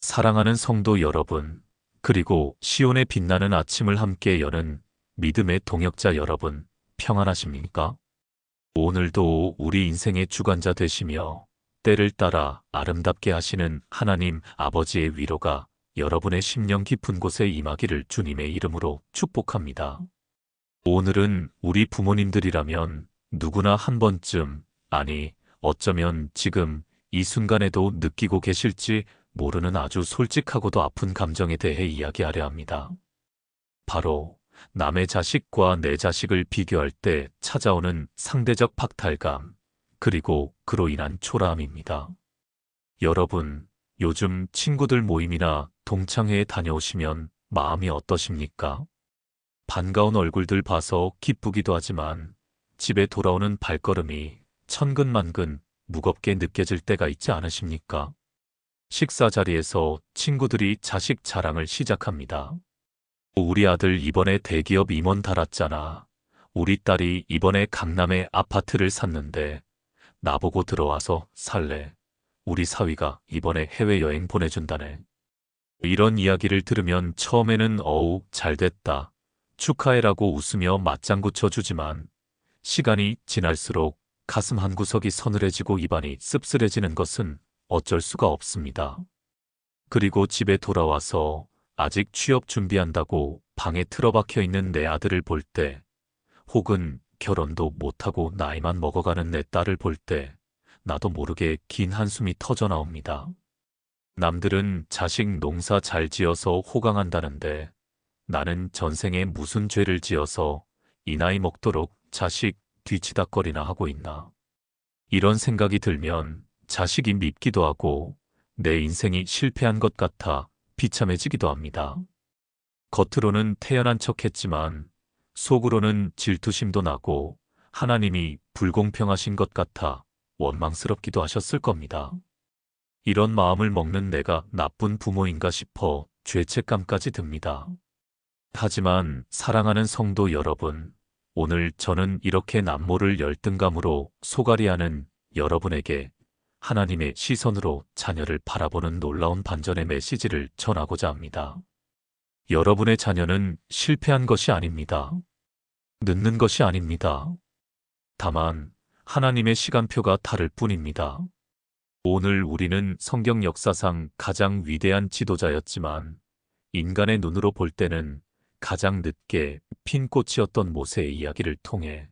사랑하는 성도 여러분, 그리고 시온의 빛나는 아침을 함께 여는 믿음의 동역자 여러분, 평안하십니까? 오늘도 우리 인생의 주관자 되시며 때를 따라 아름답게 하시는 하나님 아버지의 위로가 여러분의 심령 깊은 곳에 임하기를 주님의 이름으로 축복합니다. 오늘은 우리 부모님들이라면 누구나 한 번쯤, 아니, 어쩌면 지금 이 순간에도 느끼고 계실지 모르는 아주 솔직하고도 아픈 감정에 대해 이야기하려 합니다. 바로 남의 자식과 내 자식을 비교할 때 찾아오는 상대적 박탈감, 그리고 그로 인한 초라함입니다. 여러분, 요즘 친구들 모임이나 동창회에 다녀오시면 마음이 어떠십니까? 반가운 얼굴들 봐서 기쁘기도 하지만 집에 돌아오는 발걸음이 천근만근 무겁게 느껴질 때가 있지 않으십니까? 식사 자리에서 친구들이 자식 자랑을 시작합니다. 우리 아들 이번에 대기업 임원 달았잖아. 우리 딸이 이번에 강남에 아파트를 샀는데 나보고 들어와서 살래. 우리 사위가 이번에 해외여행 보내준다네. 이런 이야기를 들으면 처음에는 어우, 잘됐다. 축하해라고 웃으며 맞장구 쳐주지만 시간이 지날수록 가슴 한구석이 서늘해지고 입안이 씁쓸해지는 것은 어쩔 수가 없습니다. 그리고 집에 돌아와서 아직 취업 준비한다고 방에 틀어박혀 있는 내 아들을 볼 때, 혹은 결혼도 못하고 나이만 먹어가는 내 딸을 볼 때, 나도 모르게 긴 한숨이 터져 나옵니다. 남들은 자식 농사 잘 지어서 호강한다는데, 나는 전생에 무슨 죄를 지어서 이 나이 먹도록 자식 뒤치다꺼리나 하고 있나. 이런 생각이 들면 자식이 밉기도 하고 내 인생이 실패한 것 같아 비참해지기도 합니다. 겉으로는 태연한 척했지만 속으로는 질투심도 나고 하나님이 불공평하신 것 같아 원망스럽기도 하셨을 겁니다. 이런 마음을 먹는 내가 나쁜 부모인가 싶어 죄책감까지 듭니다. 하지만 사랑하는 성도 여러분, 오늘 저는 이렇게 남모를 열등감으로 소갈이하는 여러분에게 하나님의 시선으로 자녀를 바라보는 놀라운 반전의 메시지를 전하고자 합니다. 여러분의 자녀는 실패한 것이 아닙니다. 늦는 것이 아닙니다. 다만 하나님의 시간표가 다를 뿐입니다. 오늘 우리는 성경 역사상 가장 위대한 지도자였지만 인간의 눈으로 볼 때는 가장 늦게 핀 꽃이었던 모세의 이야기를 통해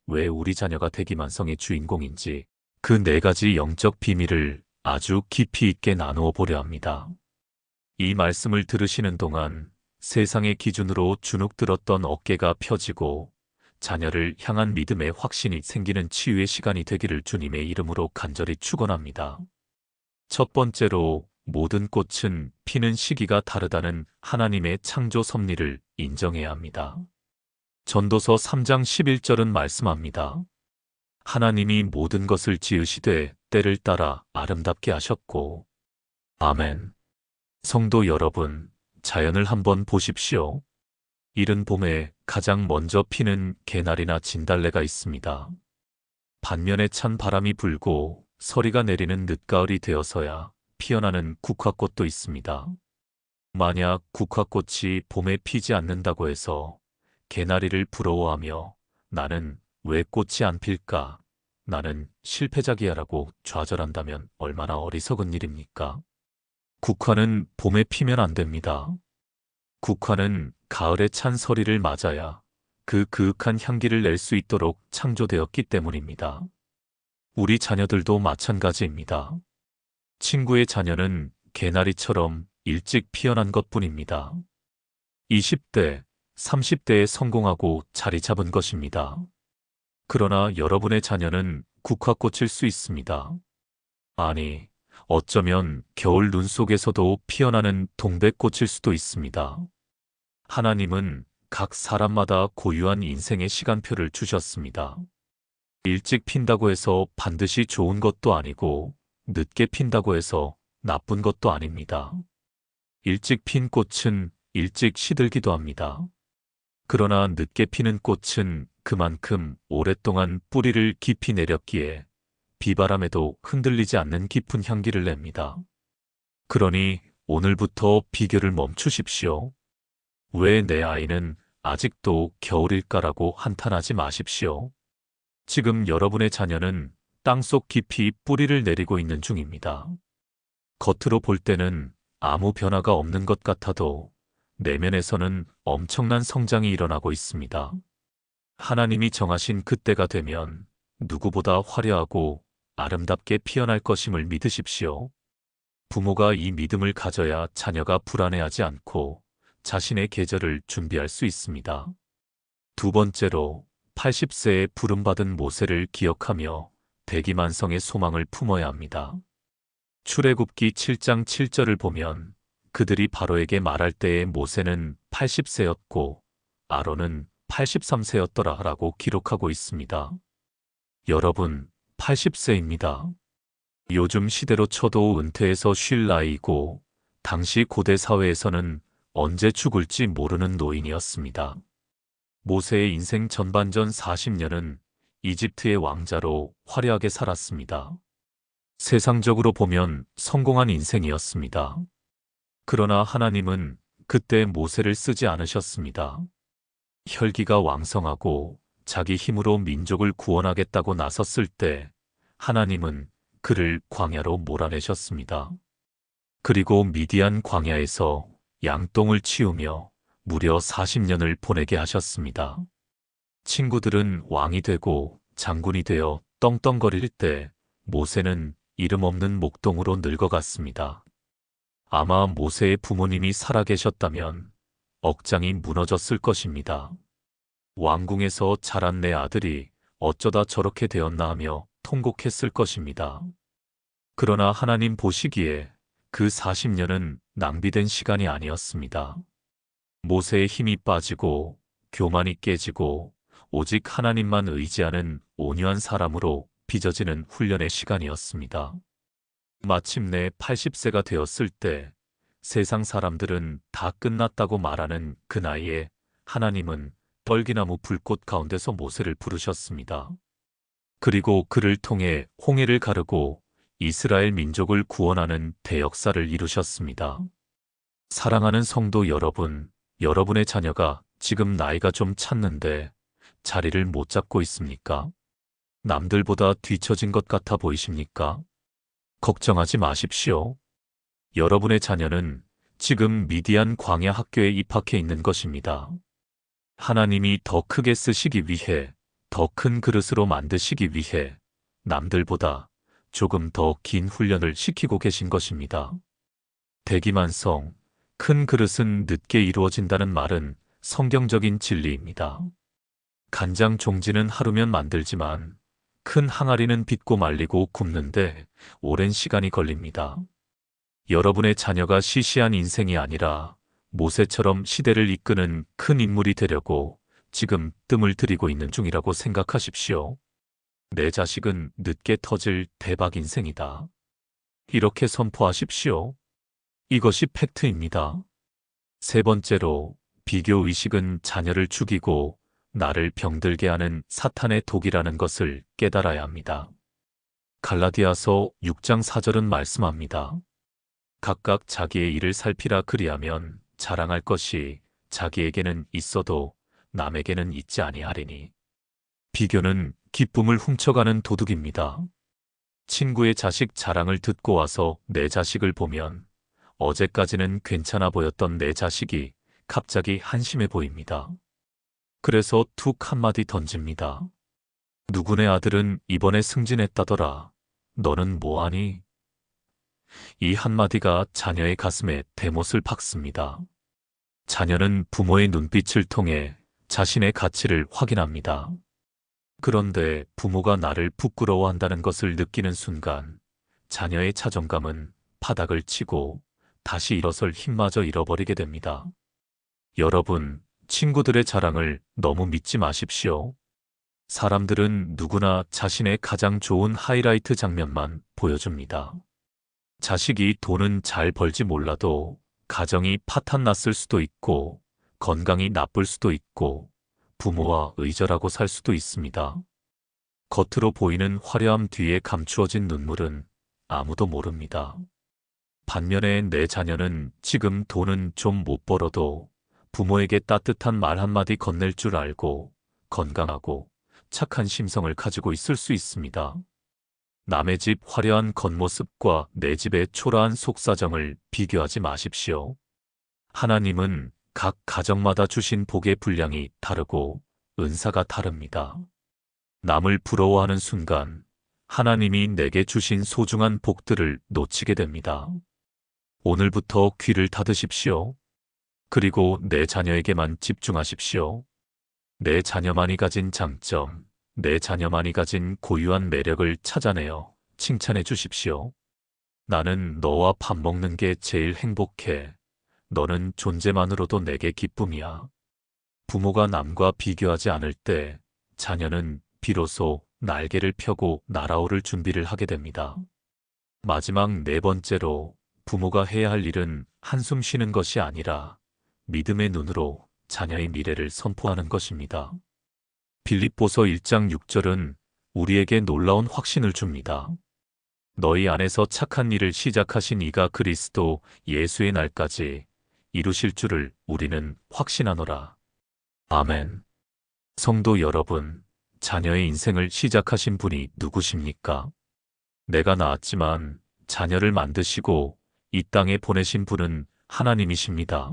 왜 우리 자녀가 대기만성의 주인공인지 그 네 가지 영적 비밀을 아주 깊이 있게 나누어 보려 합니다. 이 말씀을 들으시는 동안 세상의 기준으로 주눅들었던 어깨가 펴지고 자녀를 향한 믿음의 확신이 생기는 치유의 시간이 되기를 주님의 이름으로 간절히 축원합니다. 첫 번째로 모든 꽃은 피는 시기가 다르다는 하나님의 창조 섭리를 인정해야 합니다. 전도서 3장 11절은 말씀합니다. 하나님이 모든 것을 지으시되 때를 따라 아름답게 하셨고. 아멘. 성도 여러분, 자연을 한번 보십시오. 이른 봄에 가장 먼저 피는 개나리나 진달래가 있습니다. 반면에 찬 바람이 불고 서리가 내리는 늦가을이 되어서야 피어나는 국화꽃도 있습니다. 만약 국화꽃이 봄에 피지 않는다고 해서 개나리를 부러워하며 나는 왜 꽃이 안 필까? 나는 실패작이야라고 좌절한다면 얼마나 어리석은 일입니까? 국화는 봄에 피면 안 됩니다. 국화는 가을에 찬 서리를 맞아야 그 그윽한 향기를 낼 수 있도록 창조되었기 때문입니다. 우리 자녀들도 마찬가지입니다. 친구의 자녀는 개나리처럼 일찍 피어난 것뿐입니다. 20대, 30대에 성공하고 자리 잡은 것입니다. 그러나 여러분의 자녀는 국화꽃일 수 있습니다. 아니, 어쩌면 겨울 눈 속에서도 피어나는 동백꽃일 수도 있습니다. 하나님은 각 사람마다 고유한 인생의 시간표를 주셨습니다. 일찍 핀다고 해서 반드시 좋은 것도 아니고 늦게 핀다고 해서 나쁜 것도 아닙니다. 일찍 핀 꽃은 일찍 시들기도 합니다. 그러나 늦게 피는 꽃은 그만큼 오랫동안 뿌리를 깊이 내렸기에 비바람에도 흔들리지 않는 깊은 향기를 냅니다. 그러니 오늘부터 비교를 멈추십시오. 왜 내 아이는 아직도 겨울일까라고 한탄하지 마십시오. 지금 여러분의 자녀는 땅속 깊이 뿌리를 내리고 있는 중입니다. 겉으로 볼 때는 아무 변화가 없는 것 같아도 내면에서는 엄청난 성장이 일어나고 있습니다. 하나님이 정하신 그때가 되면 누구보다 화려하고 아름답게 피어날 것임을 믿으십시오. 부모가 이 믿음을 가져야 자녀가 불안해하지 않고 자신의 계절을 준비할 수 있습니다. 두 번째로 80세에 부름받은 모세를 기억하며 대기만성의 소망을 품어야 합니다. 출애굽기 7장 7절을 보면 그들이 바로에게 말할 때에 모세는 80세였고 아론은 83세였더라 라고 기록하고 있습니다. 여러분, 80세입니다. 요즘 시대로 쳐도 은퇴해서 쉴 나이이고 당시 고대 사회에서는 언제 죽을지 모르는 노인이었습니다. 모세의 인생 전반전 40년은 이집트의 왕자로 화려하게 살았습니다. 세상적으로 보면 성공한 인생이었습니다. 그러나 하나님은 그때 모세를 쓰지 않으셨습니다. 혈기가 왕성하고 자기 힘으로 민족을 구원하겠다고 나섰을 때 하나님은 그를 광야로 몰아내셨습니다. 그리고 미디안 광야에서 양똥을 치우며 무려 40년을 보내게 하셨습니다. 친구들은 왕이 되고 장군이 되어 떵떵거릴 때 모세는 이름 없는 목동으로 늙어갔습니다. 아마 모세의 부모님이 살아계셨다면 억장이 무너졌을 것입니다. 왕궁에서 자란 내 아들이 어쩌다 저렇게 되었나 하며 통곡했을 것입니다. 그러나 하나님 보시기에 그 40년은 낭비된 시간이 아니었습니다. 모세의 힘이 빠지고 교만이 깨지고 오직 하나님만 의지하는 온유한 사람으로 빚어지는 훈련의 시간이었습니다. 마침내 80세가 되었을 때 세상 사람들은 다 끝났다고 말하는 그 나이에 하나님은 떨기나무 불꽃 가운데서 모세를 부르셨습니다. 그리고 그를 통해 홍해를 가르고 이스라엘 민족을 구원하는 대역사를 이루셨습니다. 사랑하는 성도 여러분, 여러분의 자녀가 지금 나이가 좀 찼는데 자리를 못 잡고 있습니까? 남들보다 뒤처진 것 같아 보이십니까? 걱정하지 마십시오. 여러분의 자녀는 지금 미디안 광야 학교에 입학해 있는 것입니다. 하나님이 더 크게 쓰시기 위해, 더 큰 그릇으로 만드시기 위해 남들보다 조금 더 긴 훈련을 시키고 계신 것입니다. 대기만성, 큰 그릇은 늦게 이루어진다는 말은 성경적인 진리입니다. 간장 종지는 하루면 만들지만 큰 항아리는 빚고 말리고 굽는데 오랜 시간이 걸립니다. 여러분의 자녀가 시시한 인생이 아니라 모세처럼 시대를 이끄는 큰 인물이 되려고 지금 뜸을 들이고 있는 중이라고 생각하십시오. 내 자식은 늦게 터질 대박 인생이다. 이렇게 선포하십시오. 이것이 팩트입니다. 세 번째로, 비교의식은 자녀를 죽이고 나를 병들게 하는 사탄의 독이라는 것을 깨달아야 합니다. 갈라디아서 6장 4절은 말씀합니다. 각각 자기의 일을 살피라 그리하면 자랑할 것이 자기에게는 있어도 남에게는 있지 아니하리니. 비교는 기쁨을 훔쳐가는 도둑입니다. 친구의 자식 자랑을 듣고 와서 내 자식을 보면 어제까지는 괜찮아 보였던 내 자식이 갑자기 한심해 보입니다. 그래서 툭 한마디 던집니다. 누구네 아들은 이번에 승진했다더라. 너는 뭐하니? 이 한마디가 자녀의 가슴에 대못을 박습니다. 자녀는 부모의 눈빛을 통해 자신의 가치를 확인합니다. 그런데 부모가 나를 부끄러워한다는 것을 느끼는 순간 자녀의 자존감은 바닥을 치고 다시 일어설 힘마저 잃어버리게 됩니다. 여러분, 친구들의 자랑을 너무 믿지 마십시오. 사람들은 누구나 자신의 가장 좋은 하이라이트 장면만 보여줍니다. 자식이 돈은 잘 벌지 몰라도 가정이 파탄났을 수도 있고 건강이 나쁠 수도 있고 부모와 의절하고 살 수도 있습니다. 겉으로 보이는 화려함 뒤에 감추어진 눈물은 아무도 모릅니다. 반면에 내 자녀는 지금 돈은 좀 못 벌어도 부모에게 따뜻한 말 한마디 건넬 줄 알고 건강하고 착한 심성을 가지고 있을 수 있습니다. 남의 집 화려한 겉모습과 내 집의 초라한 속사정을 비교하지 마십시오. 하나님은 각 가정마다 주신 복의 분량이 다르고 은사가 다릅니다. 남을 부러워하는 순간 하나님이 내게 주신 소중한 복들을 놓치게 됩니다. 오늘부터 귀를 닫으십시오. 그리고 내 자녀에게만 집중하십시오. 내 자녀만이 가진 장점, 내 자녀만이 가진 고유한 매력을 찾아내어 칭찬해 주십시오. 나는 너와 밥 먹는 게 제일 행복해. 너는 존재만으로도 내게 기쁨이야. 부모가 남과 비교하지 않을 때 자녀는 비로소 날개를 펴고 날아오를 준비를 하게 됩니다. 마지막 네 번째로 부모가 해야 할 일은 한숨 쉬는 것이 아니라 믿음의 눈으로 자녀의 미래를 선포하는 것입니다. 빌립보서 1장 6절은 우리에게 놀라운 확신을 줍니다. 너희 안에서 착한 일을 시작하신 이가 그리스도 예수의 날까지 이루실 줄을 우리는 확신하노라. 아멘. 성도 여러분, 자녀의 인생을 시작하신 분이 누구십니까? 내가 낳았지만 자녀를 만드시고 이 땅에 보내신 분은 하나님이십니다.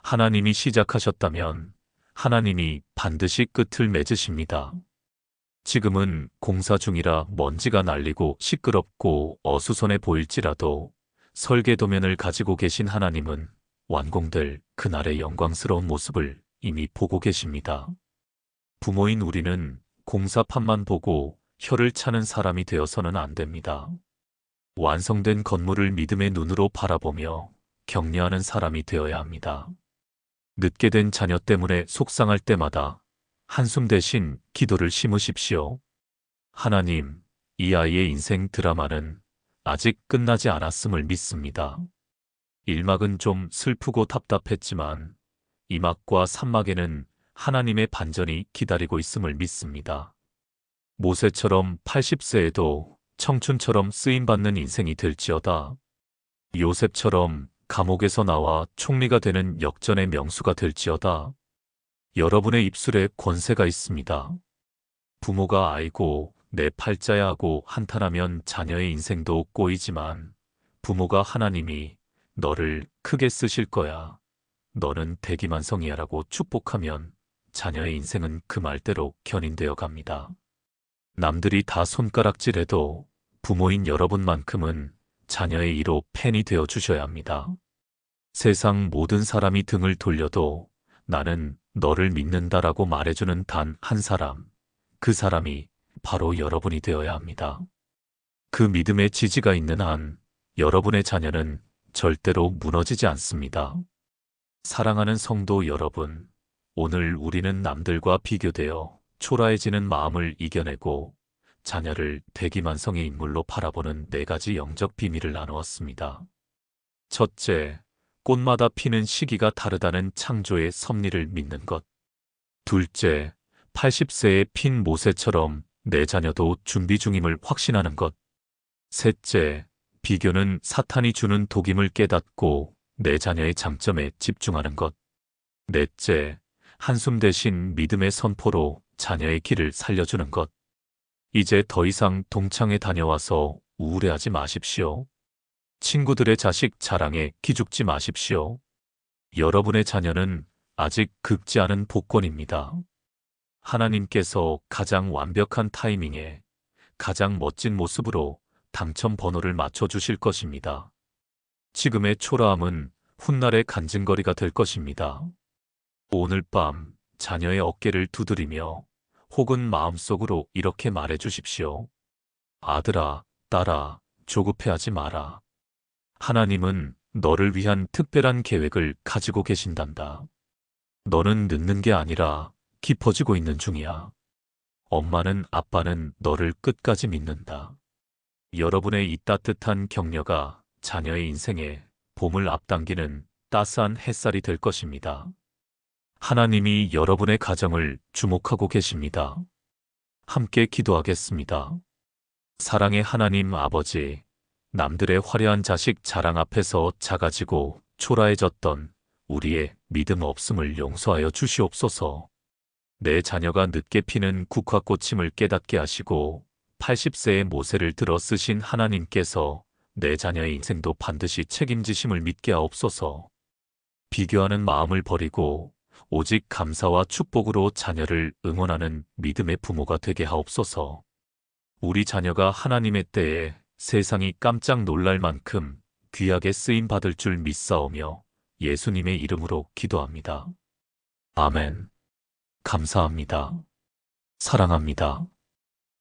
하나님이 시작하셨다면 하나님이 반드시 끝을 맺으십니다. 지금은 공사 중이라 먼지가 날리고 시끄럽고 어수선해 보일지라도 설계도면을 가지고 계신 하나님은 완공될 그날의 영광스러운 모습을 이미 보고 계십니다. 부모인 우리는 공사판만 보고 혀를 차는 사람이 되어서는 안 됩니다. 완성된 건물을 믿음의 눈으로 바라보며 격려하는 사람이 되어야 합니다. 늦게 된 자녀 때문에 속상할 때마다 한숨 대신 기도를 심으십시오. 하나님, 이 아이의 인생 드라마는 아직 끝나지 않았음을 믿습니다. 1막은 좀 슬프고 답답했지만 2막과 3막에는 하나님의 반전이 기다리고 있음을 믿습니다. 모세처럼 80세에도 청춘처럼 쓰임받는 인생이 될지어다. 요셉처럼 감옥에서 나와 총리가 되는 역전의 명수가 될지어다. 여러분의 입술에 권세가 있습니다. 부모가 아이고 내 팔자야 하고 한탄하면 자녀의 인생도 꼬이지만 부모가 하나님이 너를 크게 쓰실 거야. 너는 대기만성이야 라고 축복하면 자녀의 인생은 그 말대로 견인되어 갑니다. 남들이 다 손가락질해도 부모인 여러분만큼은 자녀의 1호 팬이 되어 주셔야 합니다. 세상 모든 사람이 등을 돌려도 나는 너를 믿는다라고 말해주는 단 한 사람, 그 사람이 바로 여러분이 되어야 합니다. 그 믿음의 지지가 있는 한 여러분의 자녀는 절대로 무너지지 않습니다. 사랑하는 성도 여러분, 오늘 우리는 남들과 비교되어 초라해지는 마음을 이겨내고 자녀를 대기만성의 인물로 바라보는 4가지 영적 비밀을 나누었습니다. 첫째, 꽃마다 피는 시기가 다르다는 창조의 섭리를 믿는 것. 둘째, 80세에 핀 모세처럼 내 자녀도 준비 중임을 확신하는 것. 셋째, 비교는 사탄이 주는 독임을 깨닫고 내 자녀의 장점에 집중하는 것. 넷째, 한숨 대신 믿음의 선포로 자녀의 길을 살려주는 것. 이제 더 이상 동창회 다녀와서 우울해하지 마십시오. 친구들의 자식 자랑에 기죽지 마십시오. 여러분의 자녀는 아직 긁지 않은 복권입니다. 하나님께서 가장 완벽한 타이밍에 가장 멋진 모습으로 당첨 번호를 맞춰주실 것입니다. 지금의 초라함은 훗날의 간증거리가 될 것입니다. 오늘 밤 자녀의 어깨를 두드리며 혹은 마음속으로 이렇게 말해 주십시오. 아들아, 딸아, 조급해하지 마라. 하나님은 너를 위한 특별한 계획을 가지고 계신단다. 너는 늦는 게 아니라 깊어지고 있는 중이야. 엄마는 아빠는 너를 끝까지 믿는다. 여러분의 이 따뜻한 격려가 자녀의 인생에 봄을 앞당기는 따스한 햇살이 될 것입니다. 하나님이 여러분의 가정을 주목하고 계십니다. 함께 기도하겠습니다. 사랑의 하나님 아버지, 남들의 화려한 자식 자랑 앞에서 작아지고 초라해졌던 우리의 믿음 없음을 용서하여 주시옵소서. 내 자녀가 늦게 피는 국화꽃임을 깨닫게 하시고 80세의 모세를 들어 쓰신 하나님께서 내 자녀의 인생도 반드시 책임지심을 믿게 하옵소서. 비교하는 마음을 버리고 오직 감사와 축복으로 자녀를 응원하는 믿음의 부모가 되게 하옵소서. 우리 자녀가 하나님의 때에 세상이 깜짝 놀랄 만큼 귀하게 쓰임 받을 줄 믿사오며 예수님의 이름으로 기도합니다. 아멘. 감사합니다. 사랑합니다.